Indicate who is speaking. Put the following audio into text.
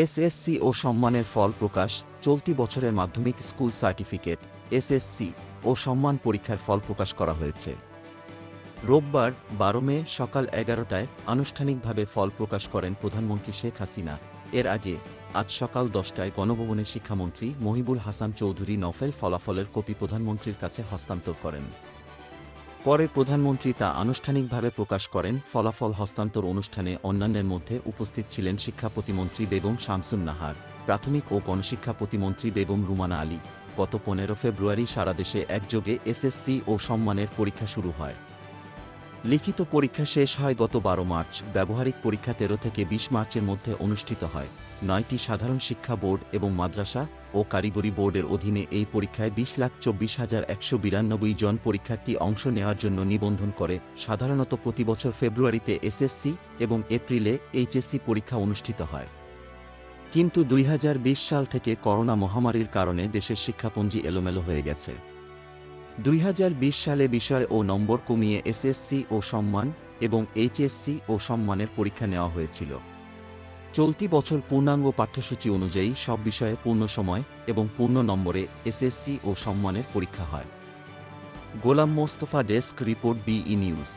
Speaker 1: SSC ও সম্মানের ফল প্রকাশ। চলতি বছরের মাধ্যমিক স্কুল সার্টিফিকেট এসএসসি ও সম্মান পরীক্ষার ফল প্রকাশ করা হয়েছে। রোববার ১২ মে সকাল ১১টায় আনুষ্ঠানিকভাবে ফল প্রকাশ করেন প্রধানমন্ত্রী শেখ হাসিনা। এর আগে আজ সকাল ১০টায় গণভবনে শিক্ষামন্ত্রী মহিবুল হাসান চৌধুরী নফেল ফলাফলের কপি প্রধানমন্ত্রীর কাছে হস্তান্তর করেন। পরে প্রধানমন্ত্রী তা আনুষ্ঠানিকভাবে প্রকাশ করেন। ফলাফল হস্তান্তর অনুষ্ঠানে অন্যান্যের মধ্যে উপস্থিত ছিলেন শিক্ষা প্রতিমন্ত্রী বেগম শামসুন নাহার, প্রাথমিক ও গণশিক্ষা প্রতিমন্ত্রী বেগম রুমানা আলী। গত ১৫ ফেব্রুয়ারি সারা দেশে একযোগে এসএসসি ও সম্মানের পরীক্ষা শুরু হয়। লিখিত পরীক্ষা শেষ হয় গত ১২ মার্চ। ব্যবহারিক পরীক্ষা ১৩ থেকে ২০ মার্চের মধ্যে অনুষ্ঠিত হয়। ৯টি সাধারণ শিক্ষা বোর্ড এবং মাদ্রাসা ও কারিগরি বোর্ডের অধীনে এই পরীক্ষায় ২০,২৪,১৯২ জন পরীক্ষার্থী অংশ নেওয়ার জন্য নিবন্ধন করে। সাধারণত প্রতি বছর ফেব্রুয়ারিতে এসএসসি এবং এপ্রিলে এইচএসসি পরীক্ষা অনুষ্ঠিত হয়। কিন্তু ২০২০ সাল থেকে করোনা মহামারীর কারণে দেশের শিক্ষাপঞ্জি এলোমেলো হয়ে গেছে। ২০২০ সালে বিষয় ও নম্বর কমিয়ে এসএসসি ও সম্মান এবং এইচএসসি ও সম্মানের পরীক্ষা নেওয়া হয়েছিল। চলতি বছর পূর্ণাঙ্গ পাঠ্যসূচি অনুযায়ী সব বিষয়ে পূর্ণ সময় এবং পূর্ণ নম্বরে এসএসসি ও সম্মানের পরীক্ষা হয়। গোলাম মোস্তফা, ডেস্ক রিপোর্ট, বিই নিউজ।